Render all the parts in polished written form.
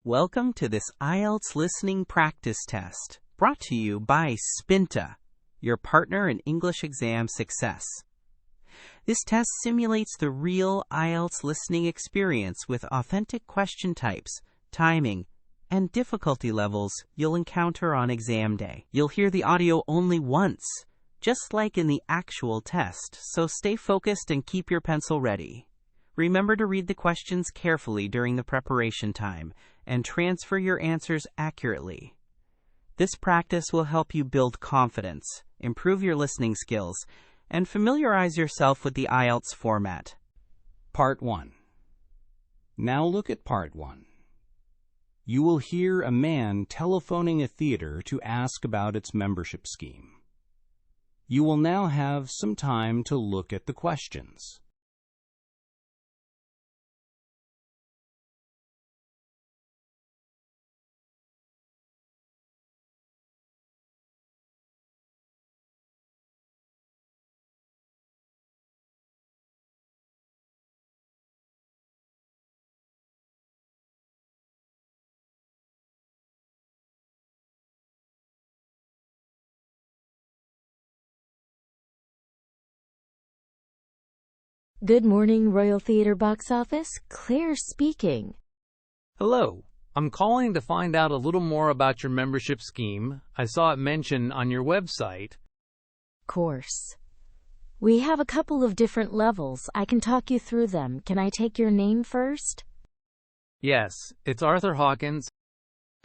Welcome to this IELTS Listening Practice Test, brought to you by Spinta, your partner in English exam success. This test simulates the real IELTS listening experience with authentic question types, timing, and difficulty levels you'll encounter on exam day. You'll hear the audio only once, just like in the actual test, so stay focused and keep your pencil ready. Remember to read the questions carefully during the preparation time and transfer your answers accurately. This practice will help you build confidence, improve your listening skills, and familiarize yourself with the IELTS format. Part 1. Now look at Part 1. You will hear a man telephoning a theater to ask about its membership scheme. You will now have some time to look at the questions. Good morning, Royal Theatre box office. Claire speaking. Hello. I'm calling to find out a little more about your membership scheme. I saw it mentioned on your website. Course. We have a couple of different levels. I can talk you through them. Can I take your name first? Yes, it's Arthur Hawkins.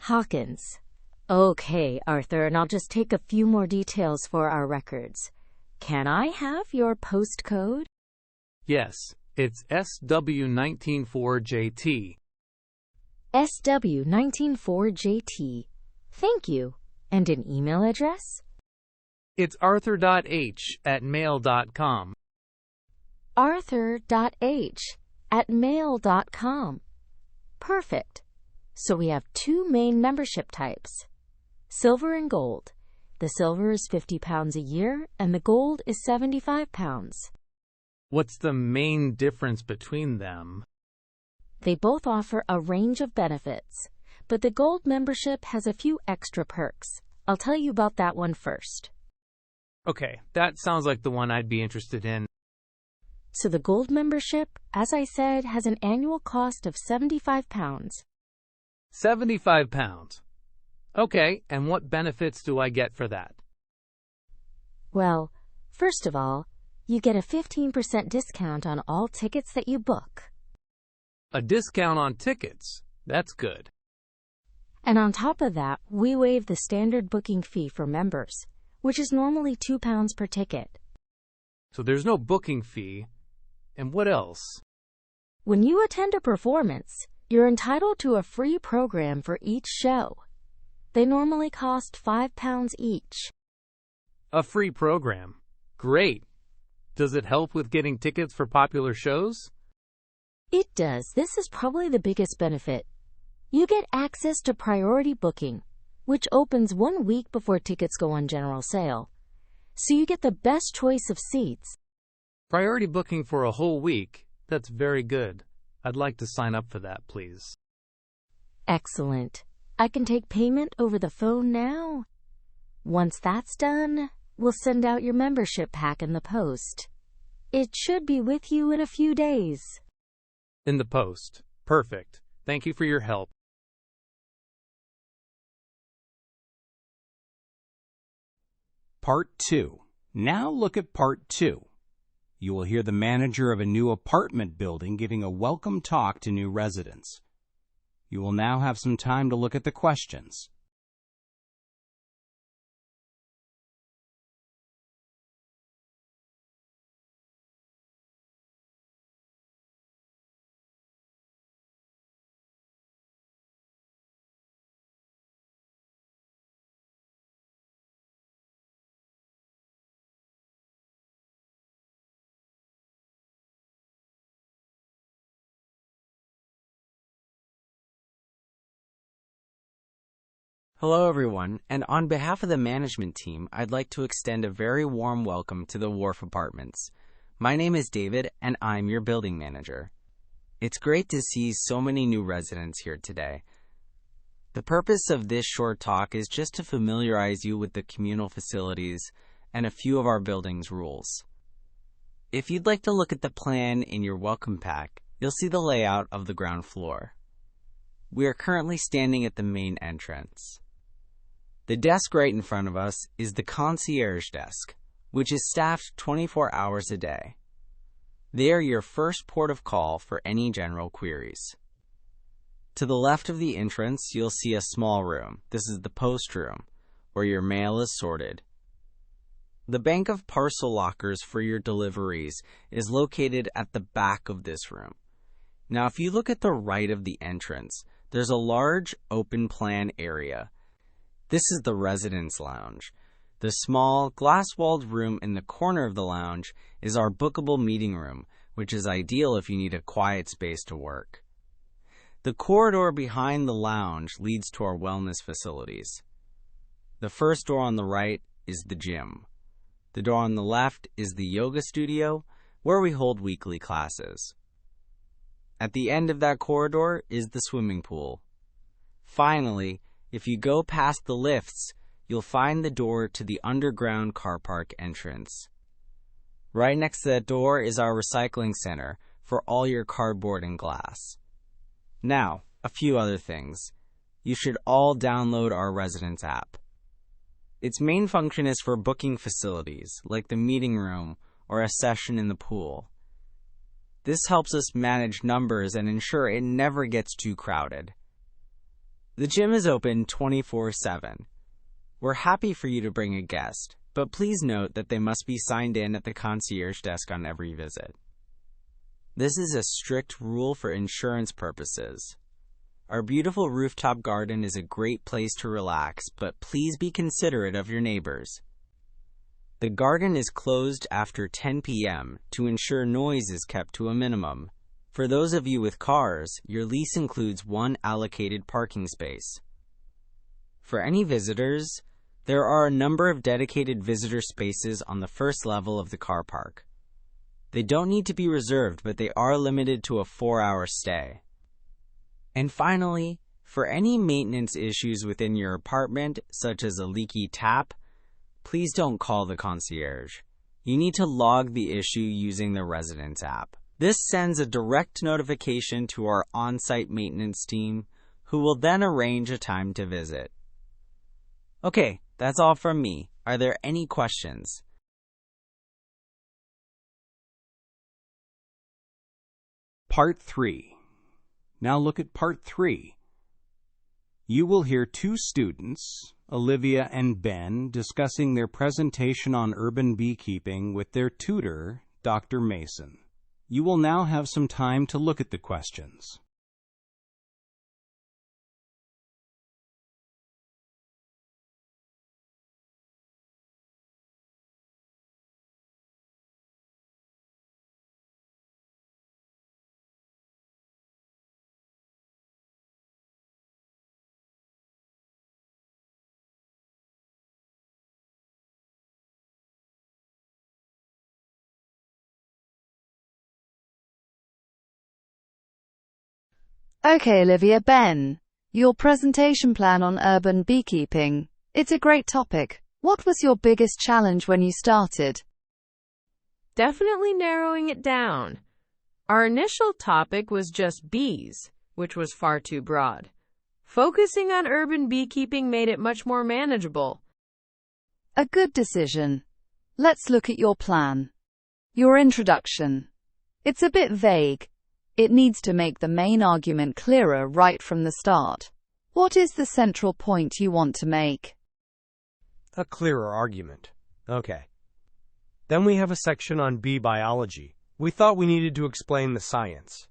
Hawkins. Okay, Arthur, and I'll just take a few more details for our records. Can I have your postcode? Yes, it's SW194JT. SW194JT. Thank you. And an email address? It's arthur.h@mail.com. arthur.h@mail.com. Perfect. So we have two main membership types, silver and gold. The silver is £50 a year, and the gold is £75. What's the main difference between them? They both offer a range of benefits, but the gold membership has a few extra perks. I'll tell you about that one first. Okay, that sounds like the one I'd be interested in. So the gold membership, as I said, has an annual cost of £75. £75. Okay, and what benefits do I get for that? Well, first of all, you get a 15% discount on all tickets that you book. A discount on tickets? That's good. And on top of that, we waive the standard booking fee for members, which is normally £2 per ticket. So there's no booking fee. And what else? When you attend a performance, you're entitled to a free program for each show. They normally cost £5 each. A free program. Great. Does it help with getting tickets for popular shows? It does. This is probably the biggest benefit. You get access to priority booking, which opens 1 week before tickets go on general sale. So you get the best choice of seats. Priority booking for a whole week? That's very good. I'd like to sign up for that, please. Excellent. I can take payment over the phone now. Once that's done, we'll send out your membership pack in the post. It should be with you in a few days. In the post. Perfect. Thank you for your help. Part 2. Now look at Part 2. You will hear the manager of a new apartment building giving a welcome talk to new residents. You will now have some time to look at the questions. Hello everyone, and on behalf of the management team, I'd like to extend a very warm welcome to the Wharf Apartments. My name is David, and I'm your building manager. It's great to see so many new residents here today. The purpose of this short talk is just to familiarize you with the communal facilities and a few of our building's rules. If you'd like to look at the plan in your welcome pack, you'll see the layout of the ground floor. We are currently standing at the main entrance. The desk right in front of us is the concierge desk, which is staffed 24 hours a day. They are your first port of call for any general queries. To the left of the entrance, you'll see a small room. This is the post room, where your mail is sorted. The bank of parcel lockers for your deliveries is located at the back of this room. Now, if you look at the right of the entrance, there's a large open plan area. This is the residence lounge. The small, glass-walled room in the corner of the lounge is our bookable meeting room, which is ideal if you need a quiet space to work. The corridor behind the lounge leads to our wellness facilities. The first door on the right is the gym. The door on the left is the yoga studio, where we hold weekly classes. At the end of that corridor is the swimming pool. Finally, if you go past the lifts, you'll find the door to the underground car park entrance. Right next to that door is our recycling center for all your cardboard and glass. Now, a few other things. You should all download our Residence app. Its main function is for booking facilities, like the meeting room or a session in the pool. This helps us manage numbers and ensure it never gets too crowded. The gym is open 24/7. We're happy for you to bring a guest, but please note that they must be signed in at the concierge desk on every visit. This is a strict rule for insurance purposes. Our beautiful rooftop garden is a great place to relax, but please be considerate of your neighbors. The garden is closed after 10 p.m. to ensure noise is kept to a minimum. For those of you with cars, your lease includes one allocated parking space. For any visitors, there are a number of dedicated visitor spaces on the first level of the car park. They don't need to be reserved, but they are limited to a 4-hour stay. And finally, for any maintenance issues within your apartment, such as a leaky tap, please don't call the concierge. You need to log the issue using the Residence app. This sends a direct notification to our on-site maintenance team, who will then arrange a time to visit. Okay, that's all from me. Are there any questions? Part 3. Now look at Part 3. You will hear two students, Olivia and Ben, discussing their presentation on urban beekeeping with their tutor, Dr. Mason. You will now have some time to look at the questions. Okay, Olivia, Ben, your presentation plan on urban beekeeping. It's a great topic. What was your biggest challenge when you started? Definitely narrowing it down. Our initial topic was just bees, which was far too broad. Focusing on urban beekeeping made it much more manageable. A good decision. Let's look at your plan. Your introduction. It's a bit vague. It needs to make the main argument clearer right from the start. What is the central point you want to make? A clearer argument. Okay. Then we have a section on bee biology. We thought we needed to explain the science.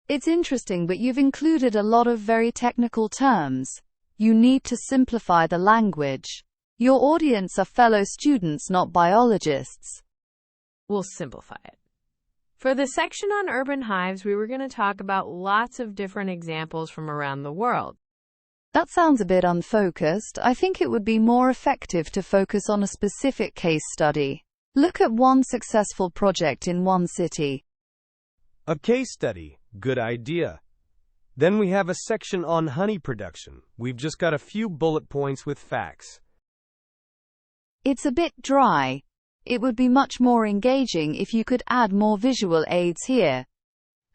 It's interesting, but you've included a lot of very technical terms. You need to simplify the language. Your audience are fellow students, not biologists. We'll simplify it. For the section on urban hives, we were going to talk about lots of different examples from around the world. That sounds a bit unfocused. I think it would be more effective to focus on a specific case study. Look at one successful project in one city. A case study. Good idea. Then we have a section on honey production. We've just got a few bullet points with facts. It's a bit dry. It would be much more engaging if you could add more visual aids here.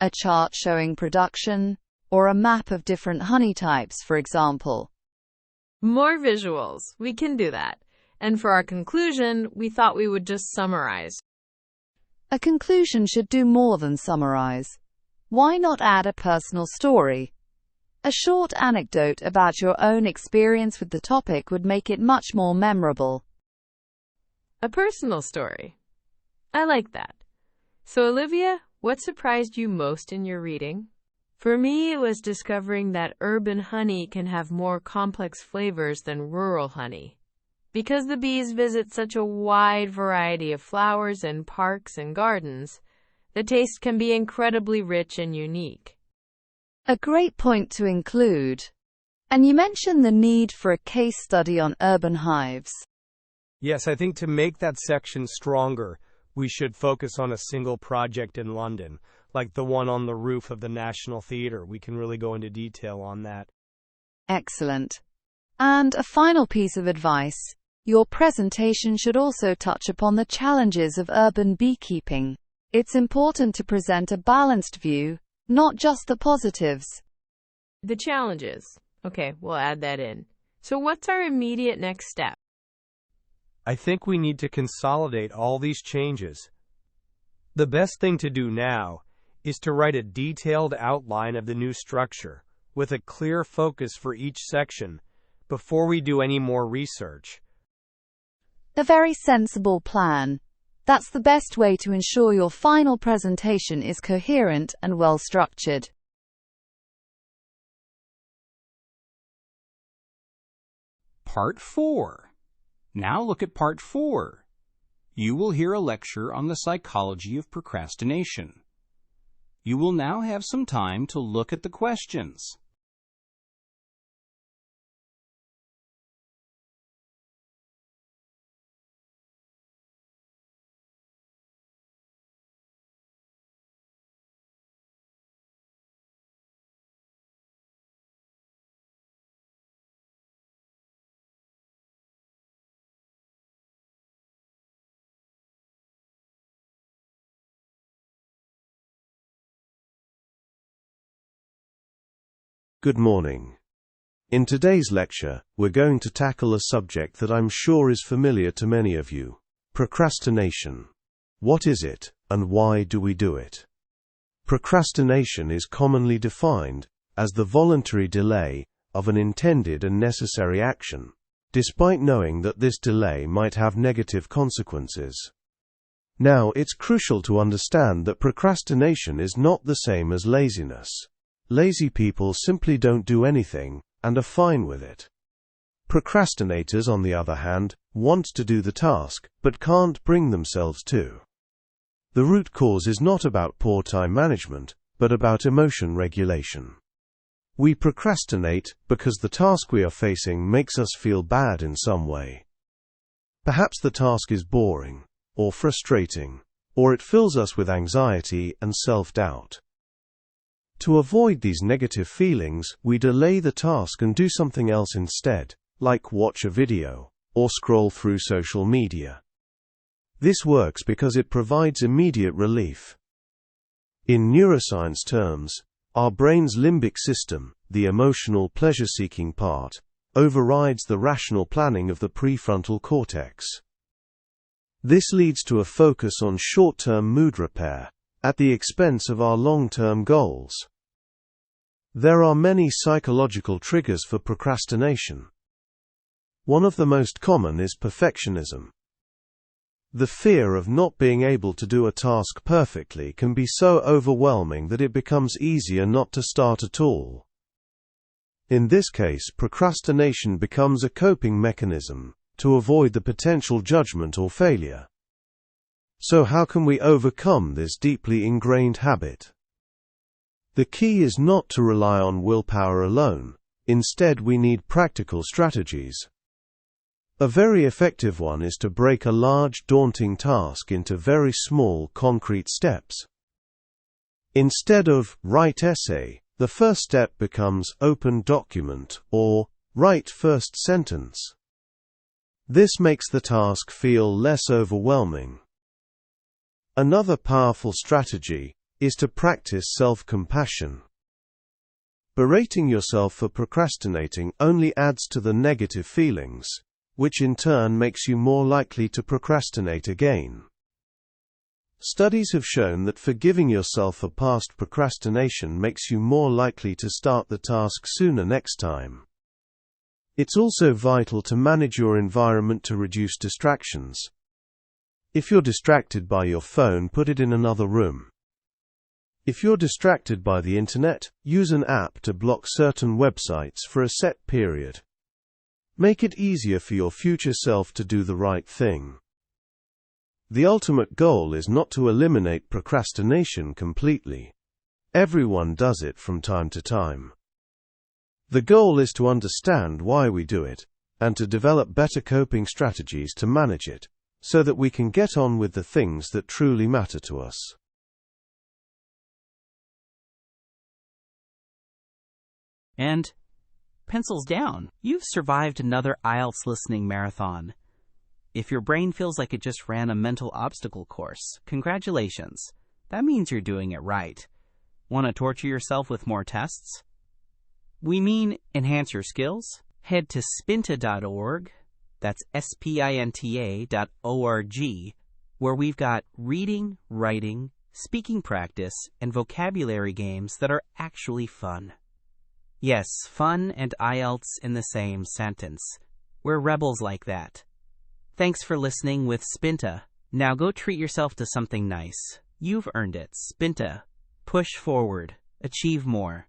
A chart showing production, or a map of different honey types, for example. More visuals. We can do that. And for our conclusion, we thought we would just summarize. A conclusion should do more than summarize. Why not add a personal story? A short anecdote about your own experience with the topic would make it much more memorable. A personal story. I like that. So, Olivia, what surprised you most in your reading? For me, it was discovering that urban honey can have more complex flavors than rural honey. Because the bees visit such a wide variety of flowers and parks and gardens, the taste can be incredibly rich and unique. A great point to include. And you mentioned the need for a case study on urban hives. Yes, I think to make that section stronger, we should focus on a single project in London, like the one on the roof of the National Theatre. We can really go into detail on that. Excellent. And a final piece of advice. Your presentation should also touch upon the challenges of urban beekeeping. It's important to present a balanced view, not just the positives. The challenges. Okay, we'll add that in. So what's our immediate next step? I think we need to consolidate all these changes. The best thing to do now is to write a detailed outline of the new structure, with a clear focus for each section, before we do any more research. A very sensible plan. That's the best way to ensure your final presentation is coherent and well-structured. Part 4. Now look at Part 4. You will hear a lecture on the psychology of procrastination. You will now have some time to look at the questions. Good morning. In today's lecture, we're going to tackle a subject that I'm sure is familiar to many of you: procrastination. What is it, and why do we do it? Procrastination is commonly defined as the voluntary delay of an intended and necessary action, despite knowing that this delay might have negative consequences. Now, it's crucial to understand that procrastination is not the same as laziness. Lazy people simply don't do anything, and are fine with it. Procrastinators, on the other hand, want to do the task, but can't bring themselves to. The root cause is not about poor time management, but about emotion regulation. We procrastinate because the task we are facing makes us feel bad in some way. Perhaps the task is boring, or frustrating, or it fills us with anxiety and self-doubt. To avoid these negative feelings, we delay the task and do something else instead, like watch a video, or scroll through social media. This works because it provides immediate relief. In neuroscience terms, our brain's limbic system, the emotional pleasure-seeking part, overrides the rational planning of the prefrontal cortex. This leads to a focus on short-term mood repair, at the expense of our long-term goals. There are many psychological triggers for procrastination. One of the most common is perfectionism. The fear of not being able to do a task perfectly can be so overwhelming that it becomes easier not to start at all. In this case, procrastination becomes a coping mechanism to avoid the potential judgment or failure. So how can we overcome this deeply ingrained habit? The key is not to rely on willpower alone. Instead, we need practical strategies. A very effective one is to break a large, daunting task into very small, concrete steps. Instead of write essay The first step becomes open document or write first sentence. This makes the task feel less overwhelming. Another powerful strategy is to practice self-compassion. Berating yourself for procrastinating only adds to the negative feelings, which in turn makes you more likely to procrastinate again. Studies have shown that forgiving yourself for past procrastination makes you more likely to start the task sooner next time. It's also vital to manage your environment to reduce distractions. If you're distracted by your phone, put it in another room. If you're distracted by the internet, use an app to block certain websites for a set period. Make it easier for your future self to do the right thing. The ultimate goal is not to eliminate procrastination completely. Everyone does it from time to time. The goal is to understand why we do it, and to develop better coping strategies to manage it, so that we can get on with the things that truly matter to us. And pencils down. You've survived another IELTS listening marathon. If your brain feels like it just ran a mental obstacle course, congratulations. That means you're doing it right. Want to torture yourself with more tests? We mean enhance your skills? Head to spinta.org, that's spinta.org, where we've got reading, writing, speaking practice, and vocabulary games that are actually fun. Yes, fun and IELTS in the same sentence. We're rebels like that. Thanks for listening with Spinta. Now go treat yourself to something nice. You've earned it. Spinta. Push forward. Achieve more.